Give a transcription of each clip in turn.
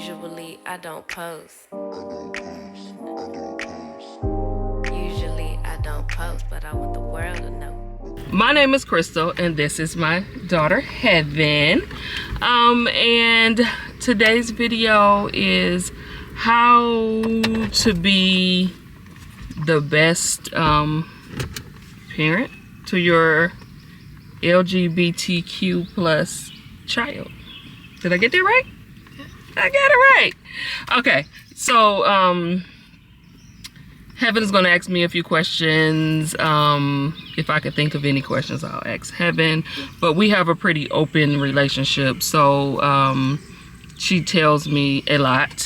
Usually I don't post. Usually I don't post, but I want the world to know. My name is Crystal, and this is my daughter Heaven. And today's video is how to be the best parent to your LGBTQ plus child. Did I get that right? I got it right. Okay, so Heaven is going to ask me a few questions. If I could think of any questions, I'll ask Heaven. But we have a pretty open relationship, so she tells me a lot,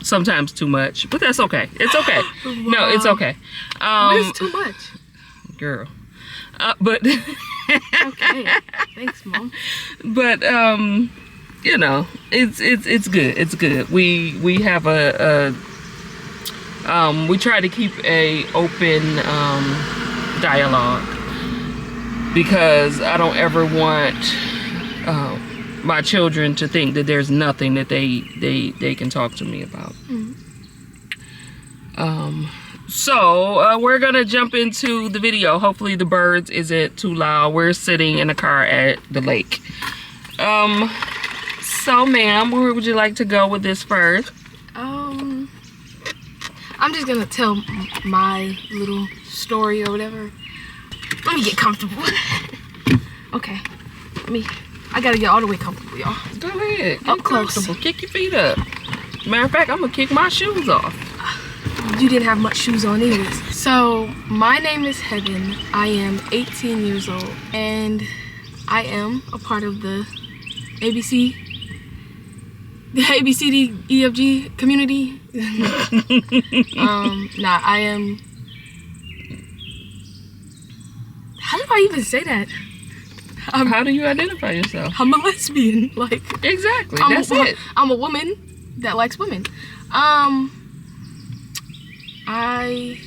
sometimes too much, but that's okay. It's okay. Wow. No, it's okay. What is too much? Girl. But Okay, thanks, Mom. but you know, it's good. It's good. We have we try to keep a open dialogue, because I don't ever want my children to think that there's nothing that they can talk to me about. So we're gonna jump into the video. Hopefully the birds isn't too loud. We're sitting in a car at the lake. So ma'am, where would you like to go with this first? I'm just gonna tell my little story or whatever. Let me get comfortable. Okay, I gotta get all the way comfortable, y'all. Go ahead. Up Get close. comfortable. Kick your feet up. Matter of fact, I'm gonna kick my shoes off. You didn't have much shoes on anyways. So, my name is Heaven. I am 18 years old, and I am a part of the ABCDEFG community. I am. How do I even say that? How do you identify yourself? I'm a lesbian. Like, Exactly. That's it. I'm a woman that likes women. I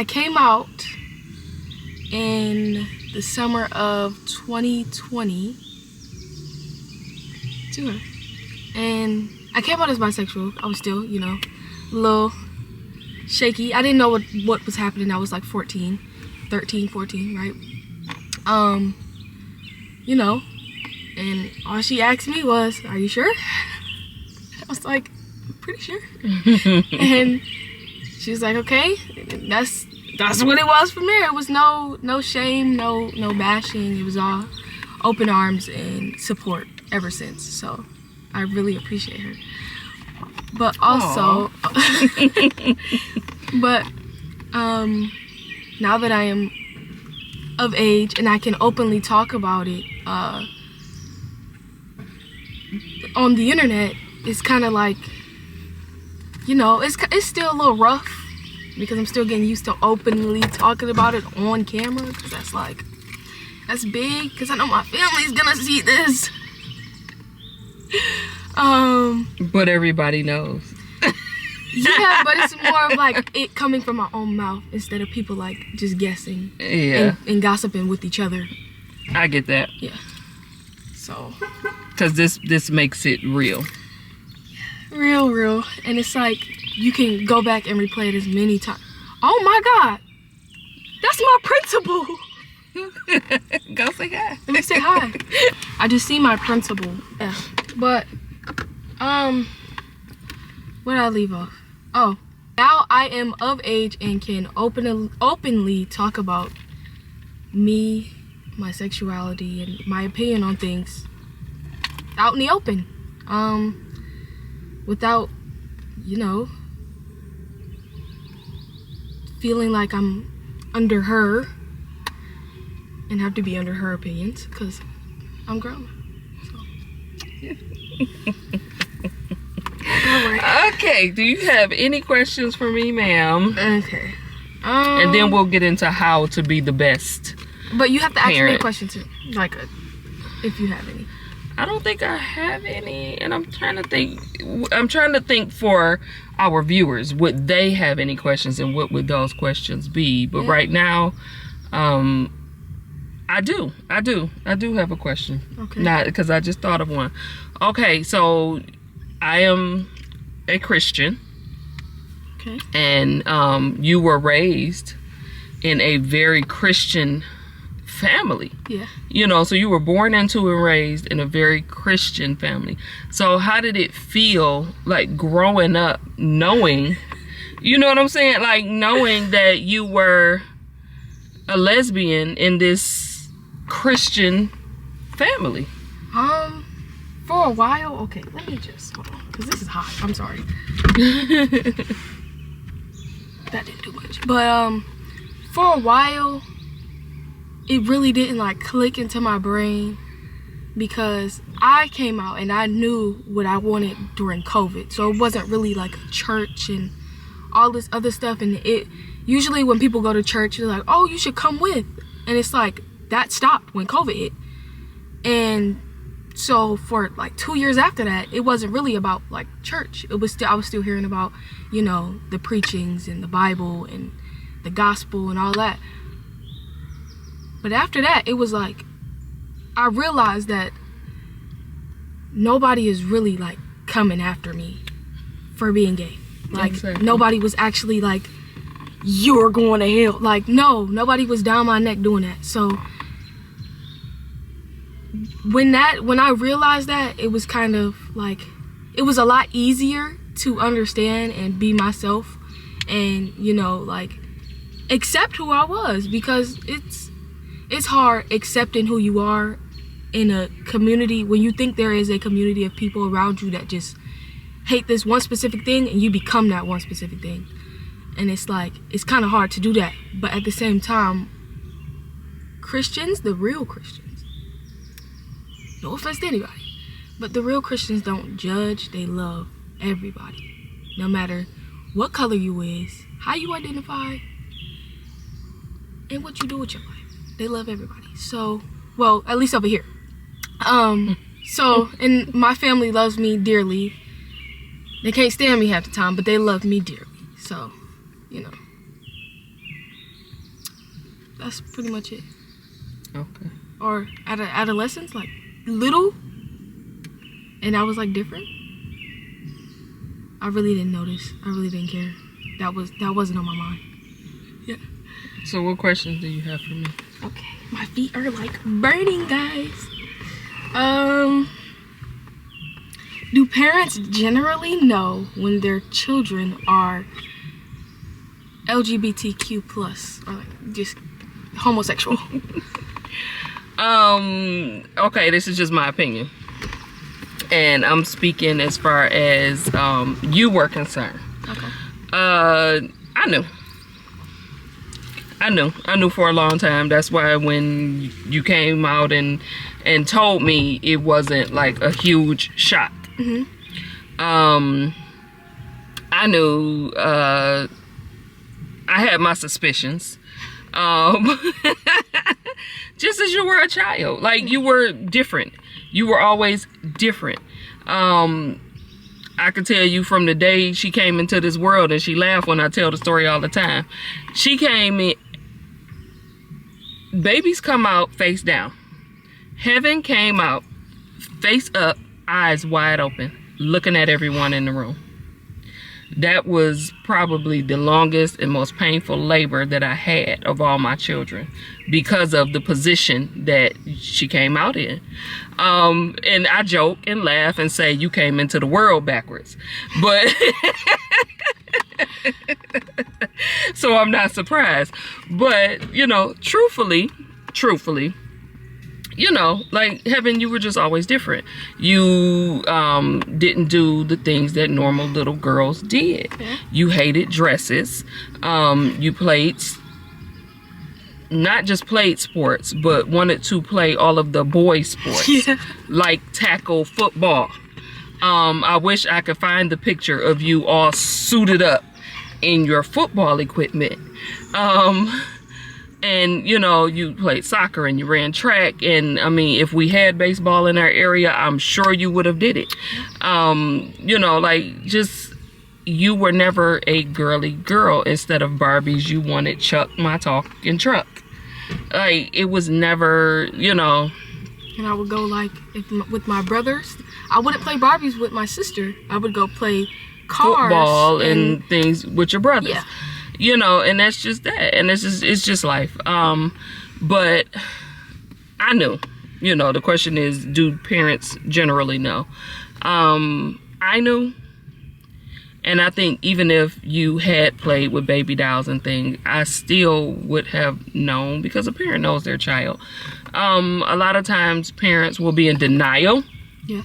came out in the summer of 2020 to her, and I came out as bisexual. I was still, a little shaky. I didn't know what was happening. I was like 13, 14, right? And all she asked me was, "Are you sure?" I was like, "I'm pretty sure." And she was like, "Okay." That's what it was from there. It was no shame, no bashing. It was all open arms and support ever since. So I really appreciate her. But also, now that I am of age and I can openly talk about it on the internet, it's kind of like, it's still a little rough, because I'm still getting used to openly talking about it on camera, because that's big, because I know my family's gonna see this. But everybody knows. Yeah, but it's more of like it coming from my own mouth instead of people like just guessing. Yeah. And gossiping with each other. I get that. Yeah. So. Because this makes it real. Real. And it's like you can go back and replay it as many times. Oh my God. That's my principal. Go say hi. Let me say hi. I just see my principal. Yeah. But where did I leave off? Oh, now I am of age and can openly talk about me, my sexuality, and my opinion on things out in the open. Without, feeling like I'm under her and have to be under her opinions, because I'm grown. So. Okay, do you have any questions for me, ma'am? Okay. And then we'll get into how to be the best. But you have to ask me a parent. question too, like if you have any. I don't think I have any, and I'm trying to think for our viewers, would they have any questions, and what would those questions be? But right now, I do have a question. Okay. Not because I just thought of one. Okay, so I am a Christian. Okay. And you were raised in a very Christian family. Yeah. You know, so you were born into and raised in a very Christian family. So how did it feel like growing up knowing, you know what I'm saying? Like knowing that you were a lesbian in this Christian family? For a while, okay, let me just, hold on, because this is hot. I'm sorry. That didn't do much. But, for a while, it really didn't like click into my brain because I came out and I knew what I wanted during COVID. So it wasn't really like a church and all this other stuff. And it usually when people go to church, they're like, oh, you should come with. And it's like that stopped when COVID hit. And so for like 2 years after that, it wasn't really about like church. It was still, I was still hearing about, you know, the preachings and the Bible and the gospel and all that. But after that, it was like, I realized that nobody is really like coming after me for being gay. Like Exactly. Nobody was actually like, you're going to hell. Like, no, nobody was down my neck doing that. So when I realized that, it was kind of like, it was a lot easier to understand and be myself and, you know, like accept who I was, because it's hard accepting who you are in a community when you think there is a community of people around you that just hate this one specific thing and you become that one specific thing. And it's like, it's kind of hard to do that. But at the same time, Christians, the real Christians, no offense to anybody, but the real Christians don't judge. They love everybody, no matter what color you is, how you identify, and what you do with your life. They love everybody. So, well, at least over here. So, and my family loves me dearly. They can't stand me half the time, but they love me dearly. So, you know, that's pretty much it. Okay. Or at adolescence, like little, and I was like different. I really didn't notice. I really didn't care. That wasn't on my mind. Yeah. So what questions do you have for me? Okay, my feet are like burning, guys. Do parents generally know when their children are LGBTQ plus or like just homosexual? Okay, this is just my opinion. And I'm speaking as far as you were concerned. Okay. I knew for a long time. That's why when you came out and told me, it wasn't like a huge shock. Mm-hmm. I knew. I had my suspicions. Just as you were a child, like you were different. You were always different. I could tell you from the day she came into this world, and she laughed when I tell the story all the time. She came in. Babies come out face down. Heaven came out face up, eyes wide open, looking at everyone in the room. That was probably the longest and most painful labor that I had of all my children because of the position that she came out in. And I joke and laugh and say, you came into the world backwards. But so I'm not surprised. But, you know, truthfully, you know, like Heaven, you were just always different. You didn't do the things that normal little girls did. Yeah. You hated dresses. You played, not just played sports, but wanted to play all of the boy sports, Yeah. like tackle football. I wish I could find the picture of you all suited up in your football equipment. And, you know, you played soccer and you ran track. And, I mean, if we had baseball in our area, I'm sure you would have did it. You know, like, just, you were never a girly girl. Instead of Barbies, you wanted Chuck, my talking truck. Like, it was never, you know. And I would go, like, with my brothers. I wouldn't play Barbies with my sister. I would go play cars. Football and things with your brothers. Yeah. You know, and that's just that. And it's just life. But I knew. You know, the question is, do parents generally know? I knew. And I think even if you had played with baby dolls and things, I still would have known, because a parent knows their child. A lot of times parents will be in denial. Yeah.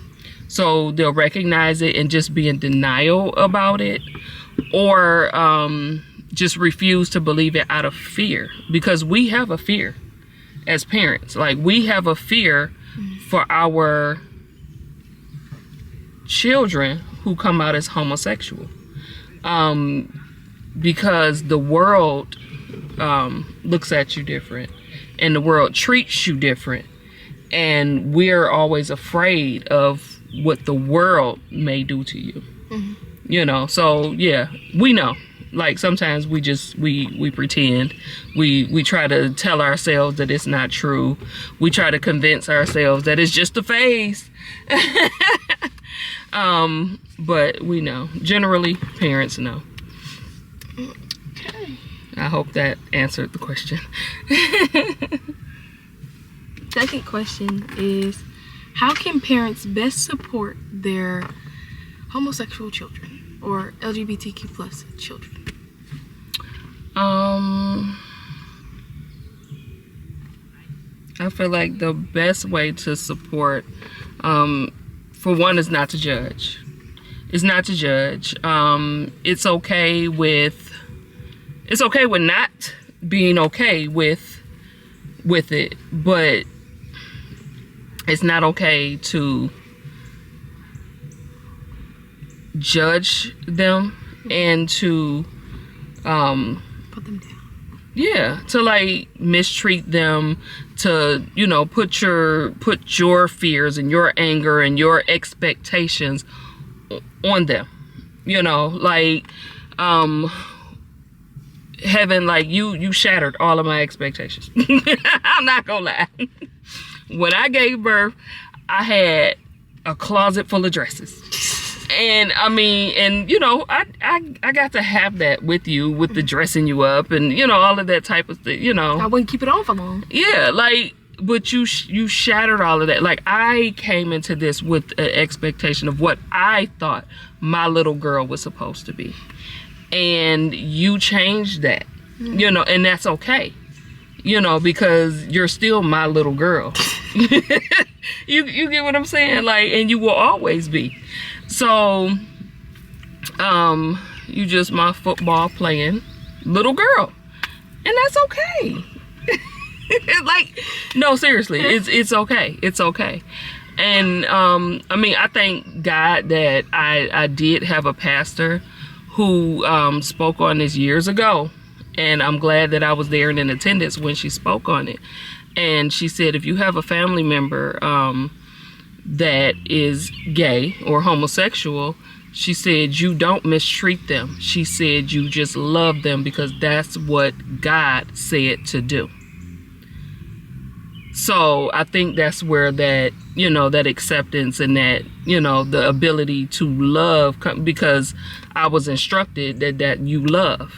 So they'll recognize it and just be in denial about it. Or just refuse to believe it out of fear. Because we have a fear as parents. Like, we have a fear for our children who come out as homosexual, because the world looks at you different, and the world treats you different, and we're always afraid of what the world may do to you. You know, so yeah, we know. Like, sometimes we pretend, we try to tell ourselves that it's not true. We try to convince ourselves that it's just a phase. But we know. Generally, parents know. Okay. I hope that answered the question. Second question is, how can parents best support their homosexual children or LGBTQ plus children? I feel like the best way to support, for one, is not to judge. It's not to judge. It's okay with not being okay with it, but it's not okay to judge them and to Put them down. yeah, to like mistreat them, to, you know, put your fears and your anger and your expectations on them. You know, like heaven, like you shattered all of my expectations. I'm not gonna lie. When I gave birth, I had a closet full of dresses. And I mean, and you know, I got to have that with you, with the dressing you up and, you know, all of that type of thing, you know. I wouldn't keep it on for long. Yeah, like, but you shattered all of that. Like, I came into this with an expectation of what I thought my little girl was supposed to be. And you changed that, you know, and that's okay. You know, because you're still my little girl. You get what I'm saying? Like, and you will always be. So, you just my football playing little girl, and that's okay. Like, no, seriously, it's okay. It's okay. And I mean, I thank God that I did have a pastor who spoke on this years ago, and I'm glad that I was there and in attendance when she spoke on it. And she said, if you have a family member that is gay or homosexual, she said, you don't mistreat them. She said, you just love them because that's what God said to do. So I think that's where that, you know, that acceptance and that, you know, the ability to love, because I was instructed that you love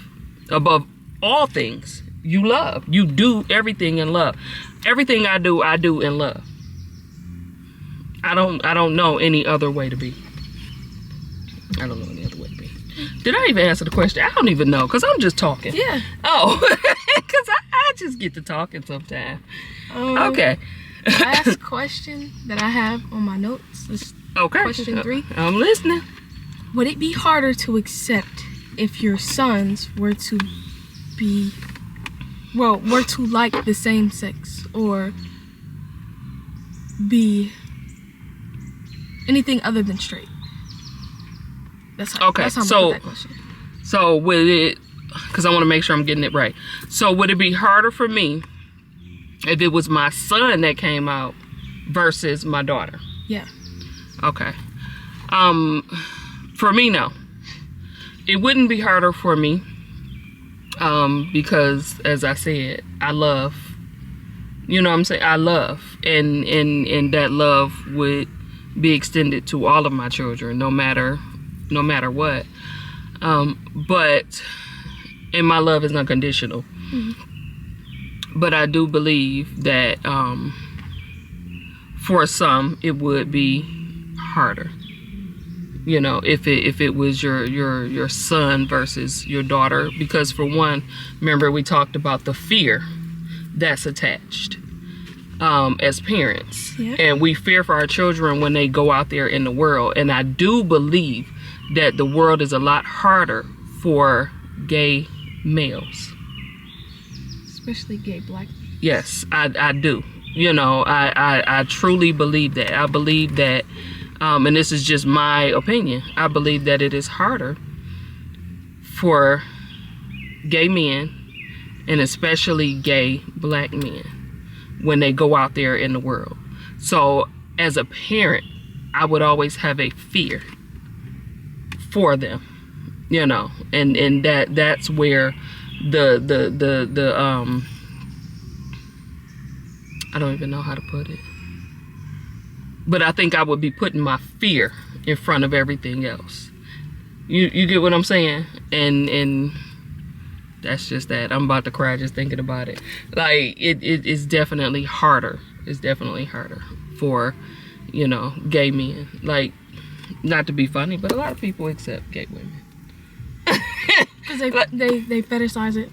above all things. You love. You do everything in love. Everything I do in love. I don't know any other way to be. I don't know any other way to be. Did I even answer the question? I don't even know, because I'm just talking. Yeah. Oh, because I just get to talking sometimes. Okay. Last question that I have on my notes is Okay. question 3. I'm listening. Would it be harder to accept if your sons were to like the same sex or be anything other than straight? That's how I'm gonna put that question. So would it, because I want to make sure I'm getting it right. So would it be harder for me if it was my son that came out versus my daughter? Yeah. Okay. For me, no. It wouldn't be harder for me because, as I said, I love You know what I'm saying? I love, and that love would be extended to all of my children, no matter what. But and my love is unconditional. But I do believe that for some it would be harder. You know, if it was your son versus your daughter, because for one, remember we talked about the fear that's attached as parents. Yeah. And we fear for our children when they go out there in the world. And I do believe that the world is a lot harder for gay males. Especially gay black. Yes, I do. You know, I truly believe that. I believe that, and this is just my opinion, I believe that it is harder for gay men, and especially gay black men, when they go out there in the world. So as a parent, I would always have a fear for them, you know, and that's where the I don't even know how to put it, but I think I would be putting my fear in front of everything else. You get what I'm saying? And that's just that. I'm about to cry just thinking about it. Like, it is definitely harder. It's definitely harder for, you know, gay men. Like, not to be funny, but a lot of people accept gay women. Because they fetishize it.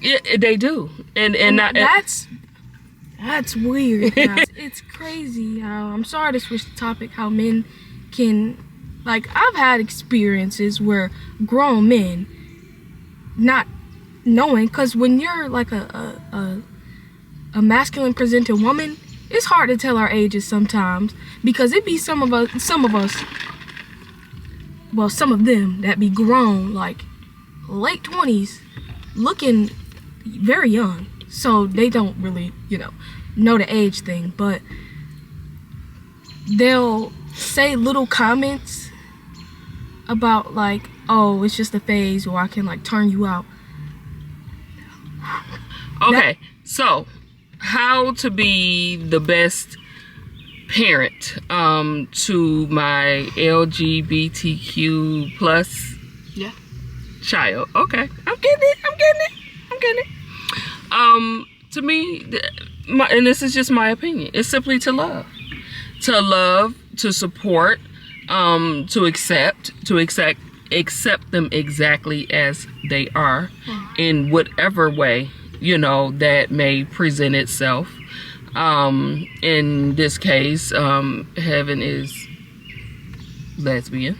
Yeah, they do. And that's weird. It's crazy how, I'm sorry to switch the topic, how men can, like, I've had experiences where grown men not knowing, because when you're like a masculine presenting woman, it's hard to tell our ages sometimes, because it be some of them that be grown, like late 20s, looking very young, so they don't really, you know the age thing, but they'll say little comments about like, oh, it's just a phase, or I can like turn you out. Okay, so how to be the best parent to my LGBTQ plus child. Okay, I'm getting it. To me, and this is just my opinion, it's simply to love, to support, to accept them exactly as they are, in whatever way, you know, that may present itself. In this case, Heaven is lesbian,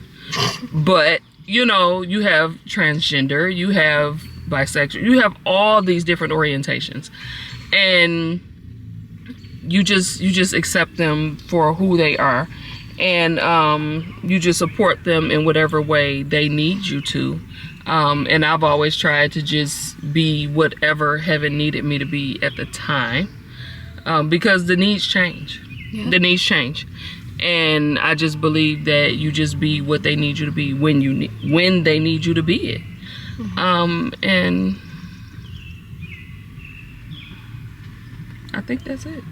but you know, you have transgender, you have bisexual, you have all these different orientations, and you just accept them for who they are, and you just support them in whatever way they need you to. And I've always tried to just be whatever Heaven needed me to be at the time, because the needs change. The needs change, and I just believe that you just be what they need you to be when they need you to be it. And I think that's it.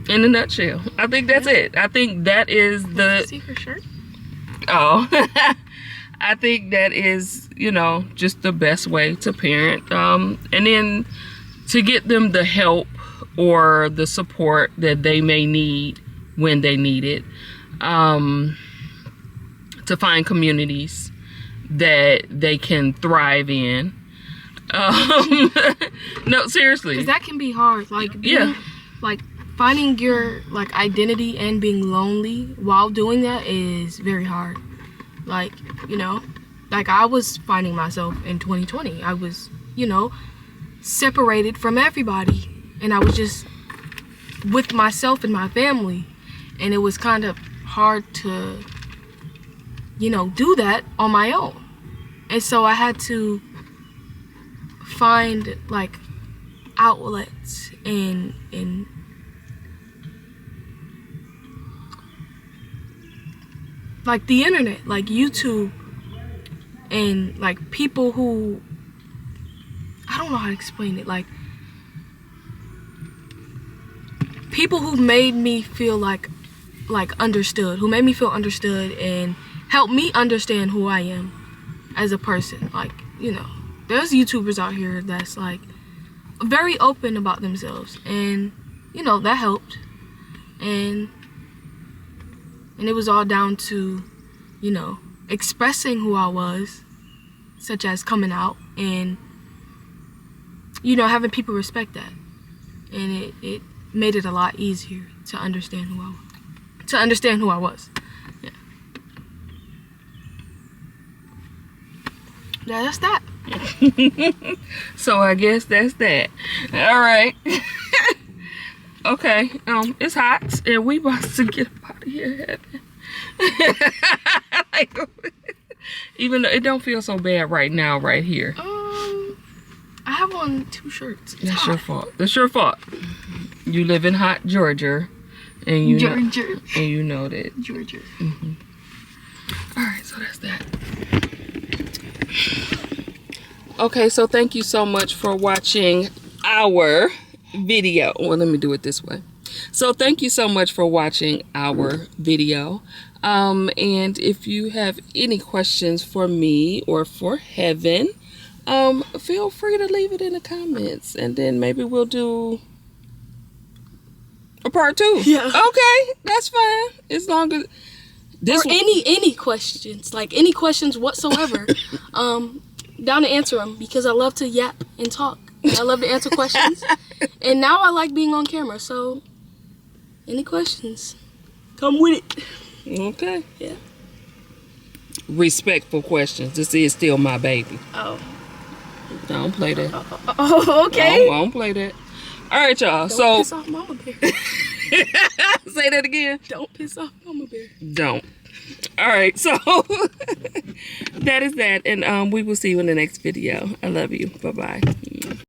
In a nutshell, I think that's it. I think that is the secret shirt. Oh, I think that is, you know, just the best way to parent, and then to get them the help or the support that they may need when they need it, to find communities that they can thrive in. No, seriously, because that can be hard, like like finding your like identity and being lonely while doing that is very hard. Like, you know, like I was finding myself in 2020. I was, you know, separated from everybody, and I was just with myself and my family, and it was kind of hard to, you know, do that on my own. And so I had to find like outlets and like the internet, like YouTube, and like people who, I don't know how to explain it, like people who made me feel like understood, who made me feel understood and helped me understand who I am as a person. Like, you know, there's YouTubers out here that's like very open about themselves, and you know, that helped. And it was all down to, you know, expressing who I was, such as coming out, and you know, having people respect that. And it made it a lot easier to understand who I was. Yeah. Yeah, that's that. So I guess that's that. All right. Okay. It's hot, and we about to get out of here. Like, even though it don't feel so bad right now, right here. I have on 2 shirts. It's That's hot. your fault. That's your fault. You live in hot Georgia, and you know that. Georgia. Mm-hmm. All right, so that's that. Okay, so thank you so much for watching our video. Well, let me do it this way. So thank you so much for watching our video. And if you have any questions for me or for Heaven, feel free to leave it in the comments, and then maybe we'll do a part 2. Yeah. Okay, that's fine. As long as this or any questions, like any questions whatsoever, down to answer them, because I love to yap and talk. I love to answer questions, and now I like being on camera. So, any questions, come with it. Okay. Yeah. Respectful questions. This is still my baby. Oh. I don't play that. Oh, okay. I don't play that. All right, y'all. Don't piss off Mama Bear. Say that again. Don't piss off Mama Bear. Don't. All right, so that is that, and we will see you in the next video. I love you. Bye bye.